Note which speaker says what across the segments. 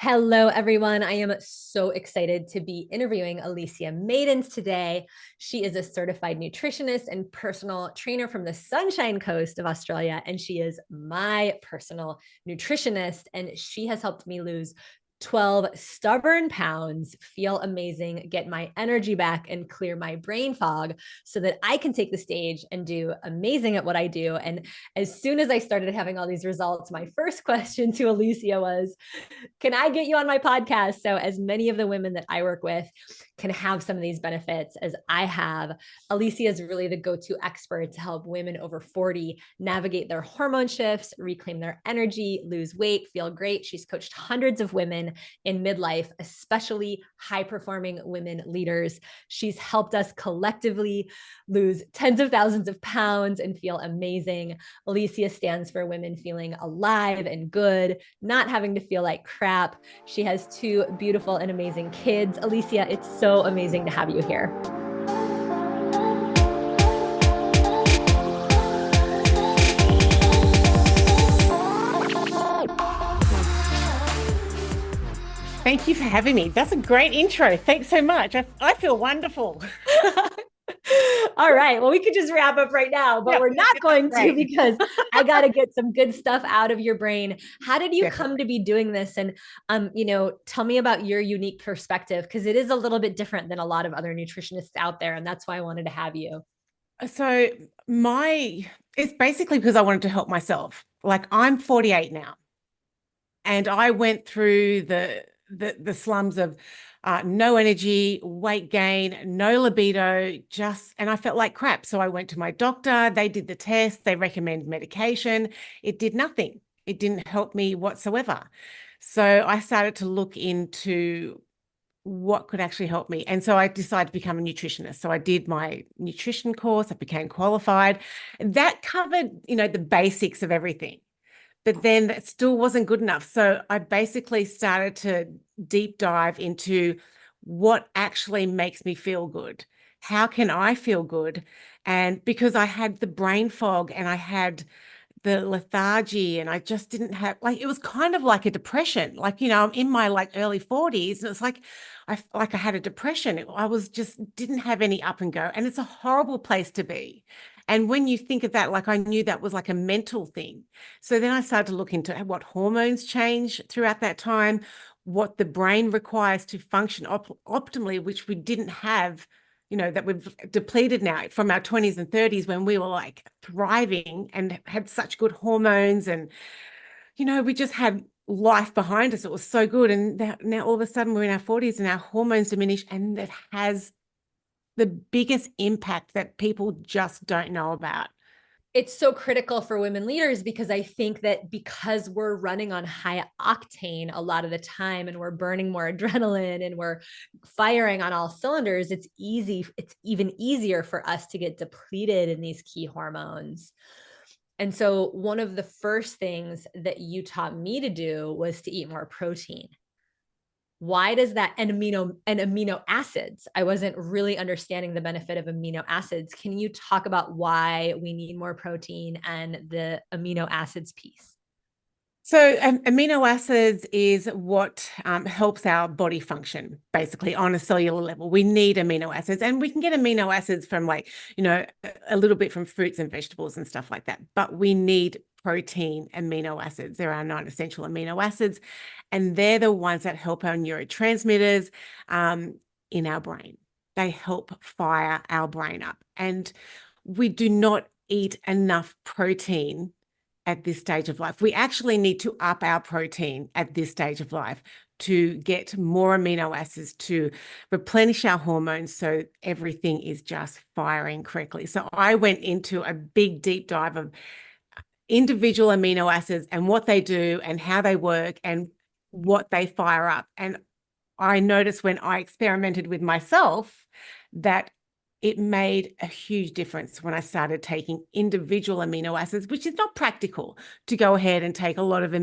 Speaker 1: Hello, everyone. I am so excited to be interviewing Ellysia Maidens today. She is a certified nutritionist and personal trainer from the Sunshine Coast of Australia, and she is my personal nutritionist. And she has helped me lose 12 stubborn pounds, feel amazing, get my energy back, and clear my brain fog so that I can take the stage and do amazing at what I do. And as soon as I started having all these results, my first question to Ellysia was, can I get you on my podcast? So, as many of the women that I work with can have some of these benefits as I have, Ellysia is really the go to expert to help women over 40 navigate their hormone shifts, reclaim their energy, lose weight, feel great. She's coached hundreds of women in midlife, especially high performing women leaders. She's helped us collectively lose tens of thousands of pounds and feel amazing. Ellysia stands for women feeling alive and good, not having to feel like crap. She has two beautiful and amazing kids. Ellysia, it's so amazing to have you here.
Speaker 2: Thank you for having me. That's a great intro. Thanks so much. I feel wonderful.
Speaker 1: All right. Well, we could just wrap up right now, but we're not going to because I got to get some good stuff out of your brain. How did you come to be doing this? And, tell me about your unique perspective, because it is a little bit different than a lot of other nutritionists out there. And that's why I wanted to have you.
Speaker 2: So it's basically because I wanted to help myself. Like, I'm 48 now, and I went through the slums of no energy, weight gain, no libido, and I felt like crap. So I went to my doctor, they did the test, they recommended medication. It did nothing. It didn't help me whatsoever. So I started to look into what could actually help me. And so I decided to become a nutritionist. So I did my nutrition course, I became qualified. That covered, the basics of everything. But then that still wasn't good enough. So I basically started to deep dive into what actually makes me feel good. How can I feel good? And because I had the brain fog and I had the lethargy and I just didn't have, like, it was kind of like a depression. Like, I'm in my early 40s and it's like I had a depression. I was just didn't have any up and go. And it's a horrible place to be. And when you think of that, like, I knew that was like a mental thing. So then I started to look into what hormones change throughout that time, what the brain requires to function optimally, which we didn't have, that we've depleted now from our 20s and 30s when we were like thriving and had such good hormones. And, we just had life behind us. It was so good. And now all of a sudden we're in our 40s and our hormones diminish, and that has the biggest impact that people just don't know about.
Speaker 1: It's so critical for women leaders because I think that because we're running on high octane a lot of the time and we're burning more adrenaline and we're firing on all cylinders, it's even easier for us to get depleted in these key hormones. And so one of the first things that you taught me to do was to eat more protein. Why does that, and amino acids? I wasn't really understanding the benefit of amino acids. Can you talk about why we need more protein and the amino acids piece?
Speaker 2: So amino acids is what helps our body function, basically, on a cellular level. We need amino acids, and we can get amino acids from a little bit from fruits and vegetables and stuff like that. But we need protein amino acids. There are 9 essential amino acids, and they're the ones that help our neurotransmitters in our brain. They help fire our brain up. And we do not eat enough protein at this stage of life. We actually need to up our protein at this stage of life to get more amino acids to replenish our hormones so everything is just firing correctly. So I went into a big deep dive of individual amino acids and what they do and how they work and what they fire up. And I noticed when I experimented with myself that it made a huge difference when I started taking individual amino acids, which is not practical to go ahead and take a lot of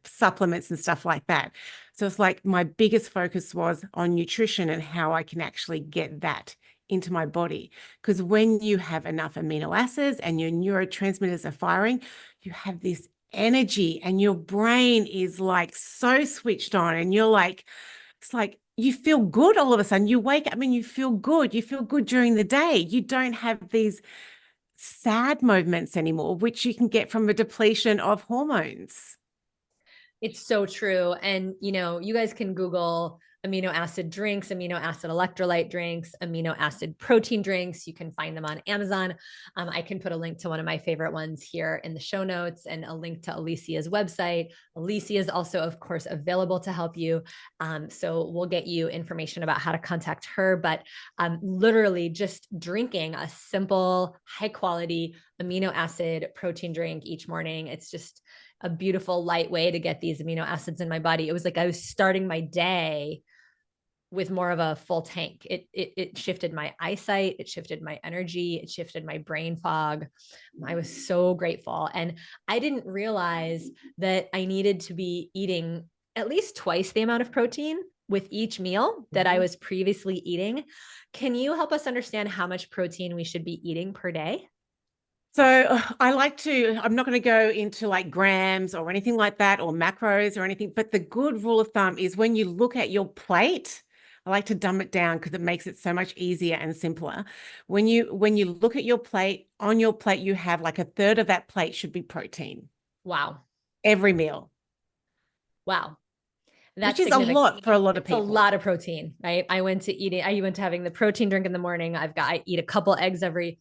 Speaker 2: supplements and stuff like that. So it's like my biggest focus was on nutrition and how I can actually get that into my body. Because when you have enough amino acids and your neurotransmitters are firing, you have this energy and your brain is like so switched on, and you're like, it's like you feel good all of a sudden. You wake up and you feel good. You feel good during the day. You don't have these sad moments anymore, which you can get from a depletion of hormones.
Speaker 1: It's so true. And, you guys can Google amino acid drinks, amino acid electrolyte drinks, amino acid protein drinks. You can find them on Amazon. I can put a link to one of my favorite ones here in the show notes and a link to Elysia's website. Ellysia is also, of course, available to help you. So we'll get you information about how to contact her. But literally just drinking a simple, high quality amino acid protein drink each morning. It's just a beautiful light way to get these amino acids in my body. It was like I was starting my day with more of a full tank. It shifted my eyesight, it shifted my energy, it shifted my brain fog. I was so grateful. And I didn't realize that I needed to be eating at least twice the amount of protein with each meal that I was previously eating. Can you help us understand how much protein we should be eating per day?
Speaker 2: So I'm not going to go into like grams or anything like that or macros or anything, but the good rule of thumb is when you look at your plate, I like to dumb it down because it makes it so much easier and simpler. When you look at your plate, on your plate, you have like a third of that plate should be protein
Speaker 1: Wow.
Speaker 2: every meal,
Speaker 1: Wow.
Speaker 2: which
Speaker 1: That's
Speaker 2: is a
Speaker 1: significant.
Speaker 2: lot for a lot of
Speaker 1: It's a
Speaker 2: people.
Speaker 1: lot of protein, right? I went to having the protein drink in the morning. I eat a couple eggs every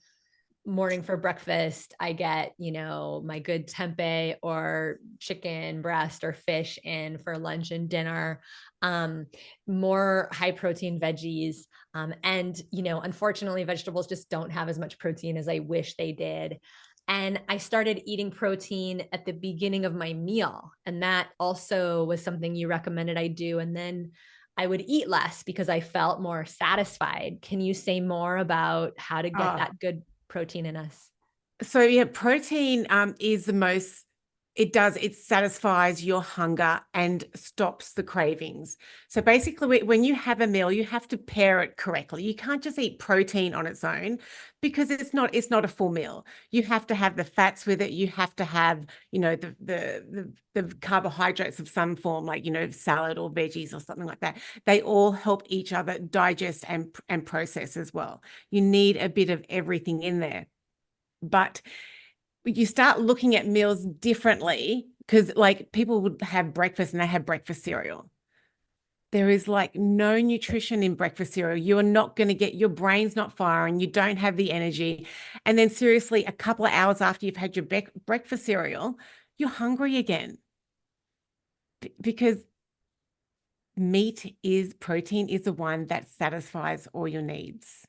Speaker 1: morning for breakfast. I get, my good tempeh or chicken breast or fish in for lunch and dinner. Um, More high protein veggies. And, unfortunately, vegetables just don't have as much protein as I wish they did. And I started eating protein at the beginning of my meal. And that also was something you recommended I do. And then I would eat less because I felt more satisfied. Can you say more about how to get
Speaker 2: Ah,
Speaker 1: that good protein in us?
Speaker 2: So yeah, protein is the most, it satisfies your hunger and stops the cravings. So basically when you have a meal, you have to pair it correctly. You can't just eat protein on its own because it's not a full meal. You have to have the fats with it. You have to have, the carbohydrates of some form, like, salad or veggies or something like that. They all help each other digest and process as well. You need a bit of everything in there. But you start looking at meals differently because like people would have breakfast and they have breakfast cereal. There is like no nutrition in breakfast cereal. You are not going to get, your brain's not firing. You don't have the energy. And then seriously, a couple of hours after you've had your breakfast cereal, you're hungry again because protein is the one that satisfies all your needs.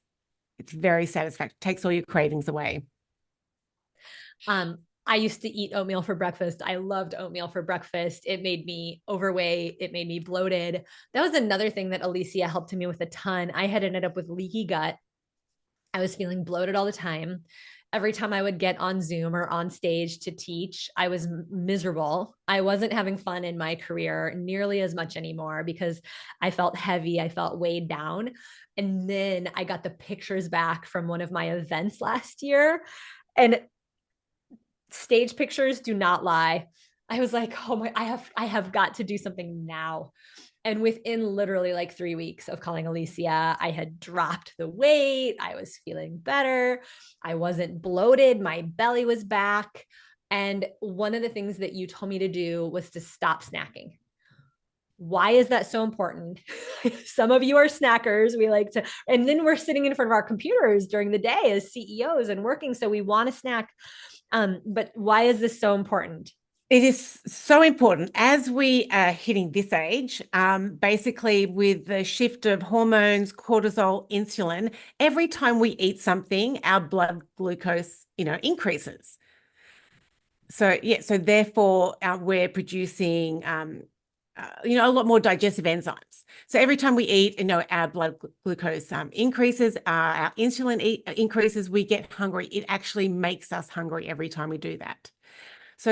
Speaker 2: It's very satisfactory, takes all your cravings away.
Speaker 1: I used to eat oatmeal for breakfast. I loved oatmeal for breakfast. It made me overweight. It made me bloated. That was another thing that Ellysia helped me with a ton. I had ended up with leaky gut. I was feeling bloated all the time. Every time I would get on Zoom or on stage to teach, I was miserable. I wasn't having fun in my career nearly as much anymore because I felt heavy. I felt weighed down. And then I got the pictures back from one of my events last year. And stage pictures do not lie. I was like, oh my, I have got to do something now. And within literally like 3 weeks of calling Ellysia, I had dropped the weight. I was feeling better. I wasn't bloated. My belly was back. And one of the things that you told me to do was to stop snacking. Why is that so important? Some of you are snackers. We like to, and then we're sitting in front of our computers during the day as CEOs and working. So we want to snack. But why is this so important?
Speaker 2: It is so important as we are hitting this age, basically with the shift of hormones, cortisol, insulin, every time we eat something, our blood glucose, increases. So yeah, so therefore we're producing, a lot more digestive enzymes. So every time we eat, our blood glucose increases, our insulin increases, we get hungry. It actually makes us hungry every time we do that. So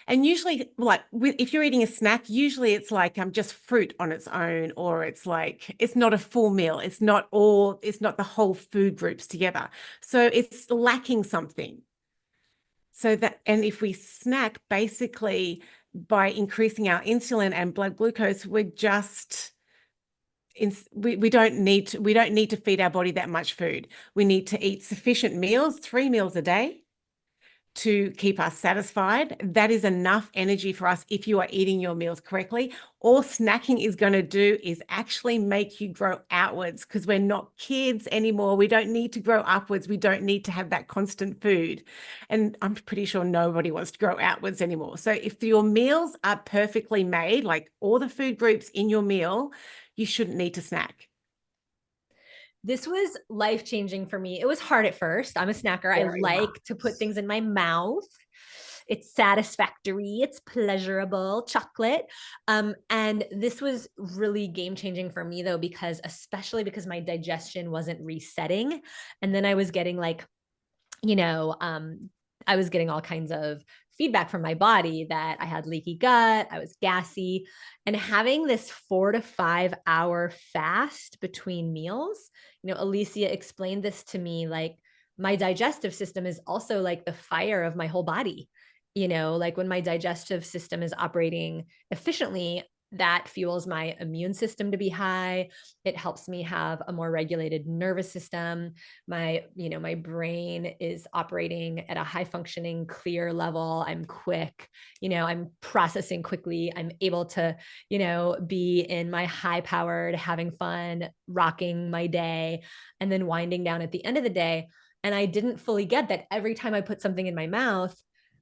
Speaker 2: and usually like if you're eating a snack, usually it's like just fruit on its own, or it's like, it's not a full meal. It's not the whole food groups together. So it's lacking something. So that, and if we snack, basically by increasing our insulin and blood glucose, we're just we don't need to feed our body that much food. We need to eat sufficient meals, 3 meals a day, to keep us satisfied. That is enough energy for us if you are eating your meals correctly. All snacking is going to do is actually make you grow outwards, because we're not kids anymore. We don't need to grow upwards. We don't need to have that constant food. And I'm pretty sure nobody wants to grow outwards anymore. So if your meals are perfectly made, like all the food groups in your meal, you shouldn't need to snack.
Speaker 1: This was life changing for me. It was hard at first. I'm a snacker. I
Speaker 2: Very hard.
Speaker 1: like to put things in my mouth. It's satisfactory, it's pleasurable, chocolate. And this was really game changing for me, though, because especially because my digestion wasn't resetting. And then I was getting like, you know, I was getting all kinds of feedback from my body that I had leaky gut, I was gassy, and having this 4 to 5 hour fast between meals. Ellysia explained this to me, like my digestive system is also like the fire of my whole body. Like when my digestive system is operating efficiently, that fuels my immune system to be high. It helps me have a more regulated nervous system. My brain is operating at a high functioning, clear level. I'm quick, I'm processing quickly. I'm able to, be in my high powered, having fun, rocking my day, and then winding down at the end of the day. And I didn't fully get that every time I put something in my mouth,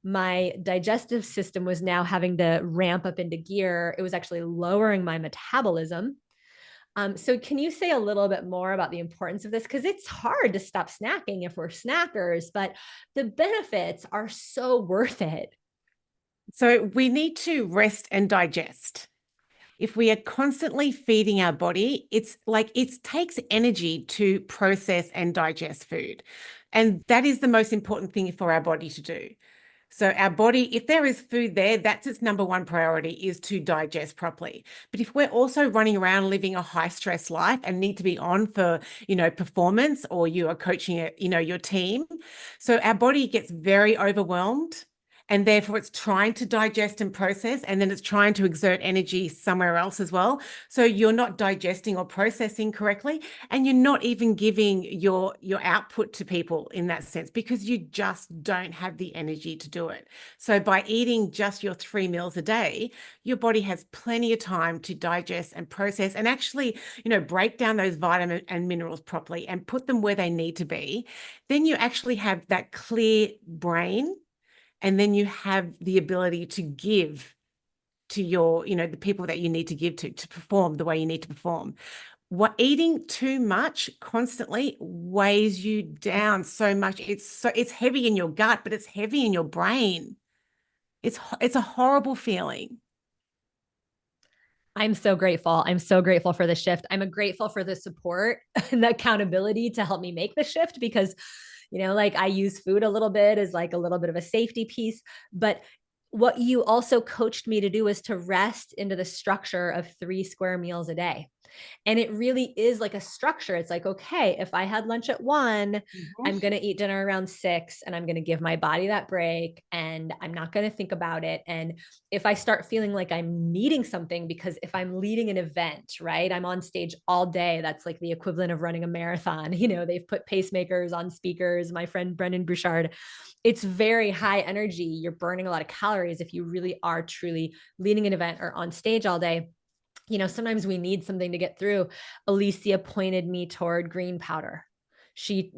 Speaker 1: my digestive system was now having to ramp up into gear. It was actually lowering my metabolism. So can you say a little bit more about the importance of this? Because it's hard to stop snacking if we're snackers, but the benefits are so worth it.
Speaker 2: So we need to rest and digest. If we are constantly feeding our body, it's like it takes energy to process and digest food. And that is the most important thing for our body to do. So our body, if there is food there, that's its number one priority, is to digest properly. But if we're also running around living a high stress life and need to be on for, performance, or you are coaching your team, so our body gets very overwhelmed, and therefore it's trying to digest and process, and then it's trying to exert energy somewhere else as well. So you're not digesting or processing correctly, and you're not even giving your output to people in that sense, because you just don't have the energy to do it. So by eating just your 3 meals a day, your body has plenty of time to digest and process, and actually, break down those vitamins and minerals properly and put them where they need to be. Then you actually have that clear brain, and then you have the ability to give to your, the people that you need to give to perform the way you need to perform. What eating too much constantly weighs you down so much. It's heavy in your gut, but it's heavy in your brain. It's a horrible feeling.
Speaker 1: I'm so grateful. I'm so grateful for the shift. I'm grateful for the support and the accountability to help me make the shift, because, like I use food a little bit as like a little bit of a safety piece. But what you also coached me to do is to rest into the structure of 3 square meals a day. And it really is like a structure. It's like, okay, if I had lunch at 1, I'm going to eat dinner around 6, and I'm going to give my body that break, and I'm not going to think about it. And if I start feeling like I'm needing something, because if I'm leading an event, right, I'm on stage all day. That's like the equivalent of running a marathon. They've put pacemakers on speakers. My friend Brendan Bouchard, it's very high energy. You're burning a lot of calories if you really are truly leading an event or on stage all day. Sometimes we need something to get through. Ellysia pointed me toward green powder. She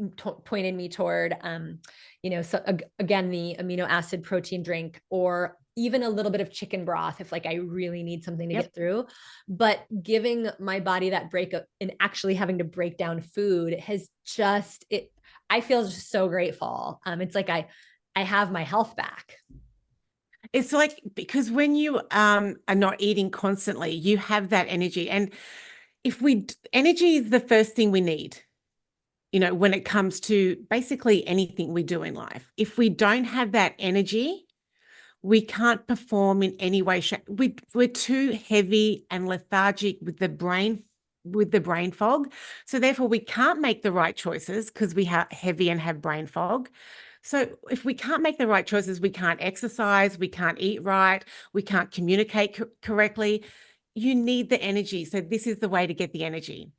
Speaker 1: pointed me toward, so again, the amino acid protein drink, or even a little bit of chicken broth if like I really need something to
Speaker 2: Yep.
Speaker 1: get through. But giving my body that break up and actually having to break down food has just it. I feel just so grateful. It's like I have my health back.
Speaker 2: It's like, because when you are not eating constantly, you have that energy. And energy is the first thing we need, when it comes to basically anything we do in life. If we don't have that energy, we can't perform in any way, shape. We're too heavy and lethargic with the brain fog. So therefore we can't make the right choices, because we are heavy and have brain fog. So if we can't make the right choices, we can't exercise, we can't eat right, we can't communicate correctly. You need the energy. So this is the way to get the energy.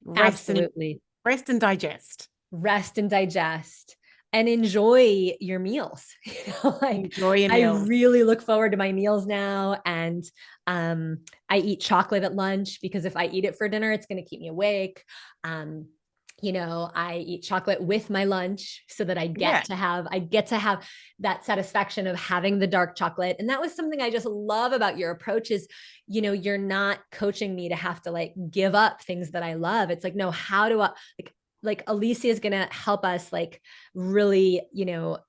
Speaker 2: Rest and
Speaker 1: Absolutely.
Speaker 2: rest and digest.
Speaker 1: Rest and digest and enjoy your meals. Like
Speaker 2: Enjoy your
Speaker 1: I
Speaker 2: meals.
Speaker 1: really look forward to my meals now. And I eat chocolate at lunch because if I eat it for dinner, it's going to keep me awake. Um, I eat chocolate with my lunch so that
Speaker 2: Yeah.
Speaker 1: I get to have that satisfaction of having the dark chocolate. And that was something I just love about your approach is, you're not coaching me to have to like give up things that I love. It's like, no, how do I like Ellysia is going to help us like really,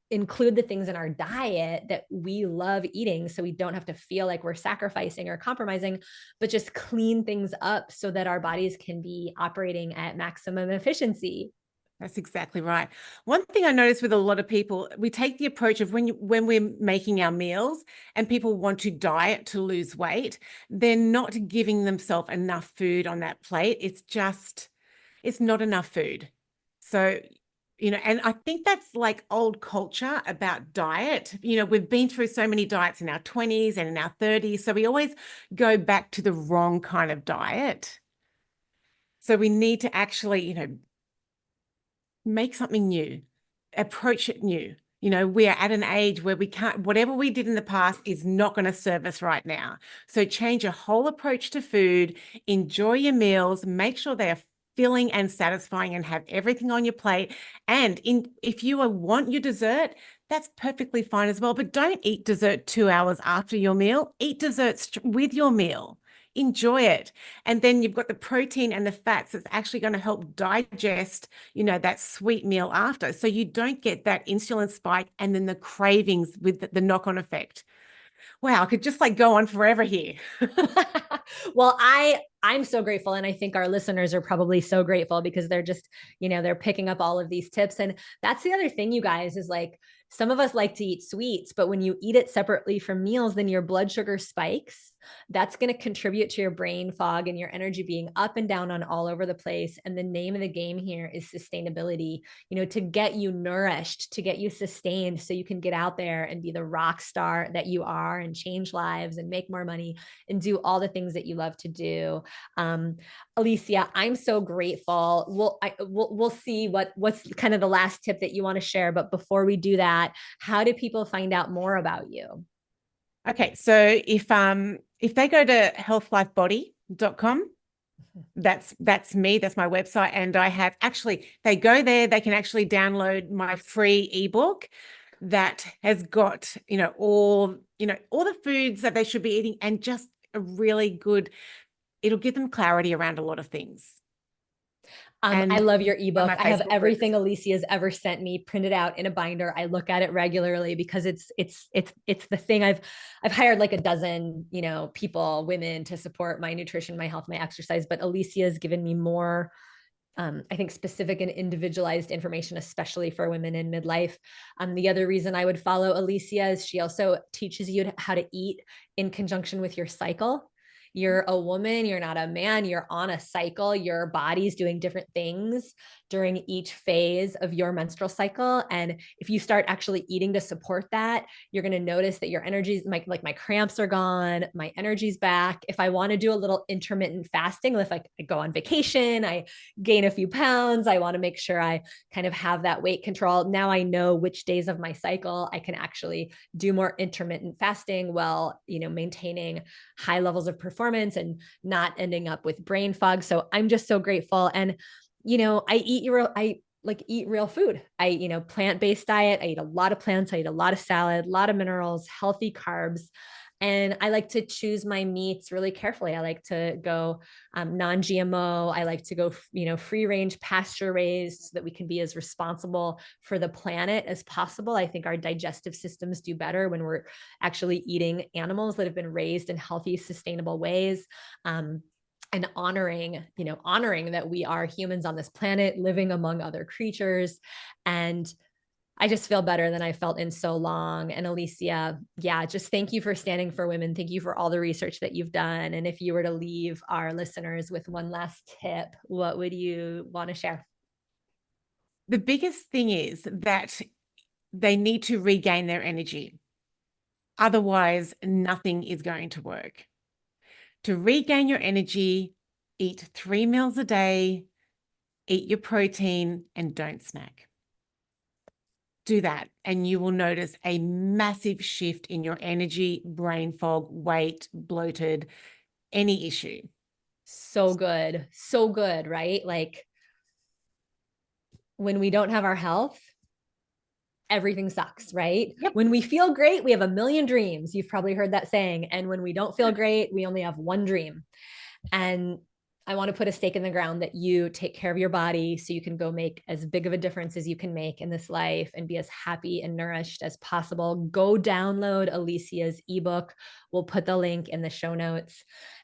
Speaker 1: include the things in our diet that we love eating so we don't have to feel like we're sacrificing or compromising, but just clean things up so that our bodies can be operating at maximum efficiency.
Speaker 2: That's exactly right. One thing I notice with a lot of people, we take the approach of when we're making our meals and people want to diet to lose weight, they're not giving themselves enough food on that plate. It's not enough food. So, and I think that's like old culture about diet. We've been through so many diets in our 20s and in our 30s. So we always go back to the wrong kind of diet. So we need to actually, make something new, approach it new. We are at an age where we can't, whatever we did in the past is not going to serve us right now. So change your whole approach to food, enjoy your meals, make sure they are filling and satisfying and have everything on your plate. And if you want your dessert, that's perfectly fine as well. But don't eat dessert 2 hours after your meal. Eat dessert with your meal. Enjoy it. And then you've got the protein and the fats that's actually going to help digest, that sweet meal after. So you don't get that insulin spike and then the cravings with the knock-on effect. Wow, I could just like go on forever here.
Speaker 1: Well, I'm so grateful and I think our listeners are probably so grateful because they're just, they're picking up all of these tips. And that's the other thing, you guys, is like some of us like to eat sweets, but when you eat it separately from meals, then your blood sugar spikes. That's going to contribute to your brain fog and your energy being up and down on all over the place. And the name of the game here is sustainability, to get you nourished, to get you sustained so you can get out there and be the rock star that you are and change lives and make more money and do all the things that you love to do. Um, Ellysia, I'm so grateful. We'll see what's kind of the last tip that you want to share. But before we do that, how do people find out more about you?
Speaker 2: Okay, so if they go to healthlifebody.com, that's me, that's my website. And I have actually, they go there, they can actually download my free ebook that has got, all the foods that they should be eating and just a really good, it'll give them clarity around a lot of things.
Speaker 1: I
Speaker 2: And
Speaker 1: love your
Speaker 2: on
Speaker 1: ebook.
Speaker 2: my
Speaker 1: I have
Speaker 2: Facebook groups.
Speaker 1: everything Elysia's ever sent me printed out in a binder. I look at it regularly because it's the thing I've hired like a dozen, people, women to support my nutrition, my health, my exercise, but Elysia's given me more I think specific and individualized information, especially for women in midlife. The other reason I would follow Ellysia is she also teaches you how to eat in conjunction with your cycle. You're a woman, you're not a man, you're on a cycle. Your body's doing different things during each phase of your menstrual cycle. And if you start actually eating to support that, you're going to notice that your energy's my cramps are gone, my energy's back. If I want to do a little intermittent fasting, if I go on vacation, I gain a few pounds, I want to make sure I kind of have that weight control. Now I know which days of my cycle I can actually do more intermittent fasting while, maintaining high levels of performance and not ending up with brain fog. So I'm just so grateful. And, I like eat real food. Plant-based diet. I eat a lot of plants. I eat a lot of salad, a lot of minerals, healthy carbs. And I like to choose my meats really carefully. I like to go non-GMO. I like to go, free range, pasture raised, so that we can be as responsible for the planet as possible. I think our digestive systems do better when we're actually eating animals that have been raised in healthy, sustainable ways. And honoring that we are humans on this planet living among other creatures. And I just feel better than I felt in so long. And Ellysia, yeah, just thank you for standing for women. Thank you for all the research that you've done. And if you were to leave our listeners with one last tip, what would you want to share?
Speaker 2: The biggest thing is that they need to regain their energy. Otherwise, nothing is going to work. To regain your energy, eat 3 meals a day, eat your protein, and don't snack. Do that, and you will notice a massive shift in your energy, brain fog, weight, bloated, any issue.
Speaker 1: So good. So good, right? Like when we don't have our health, everything sucks, right?
Speaker 2: Yep.
Speaker 1: When we feel great, we have a million dreams. You've probably heard that saying. And when we don't feel great, we only have one dream. And I want to put a stake in the ground that you take care of your body so you can go make as big of a difference as you can make in this life and be as happy and nourished as possible. Go download Elysia's ebook. We'll put the link in the show notes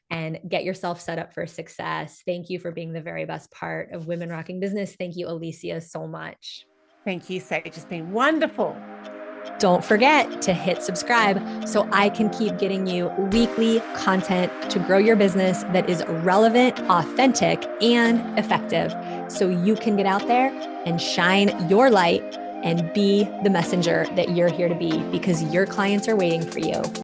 Speaker 1: and get yourself set up for success. Thank you for being the very best part of Women Rocking Business. Thank you, Ellysia, so much.
Speaker 2: Thank you, Sage. It's been wonderful.
Speaker 1: Don't forget to hit subscribe so I can keep getting you weekly content to grow your business that is relevant, authentic, and effective so you can get out there and shine your light and be the messenger that you're here to be because your clients are waiting for you.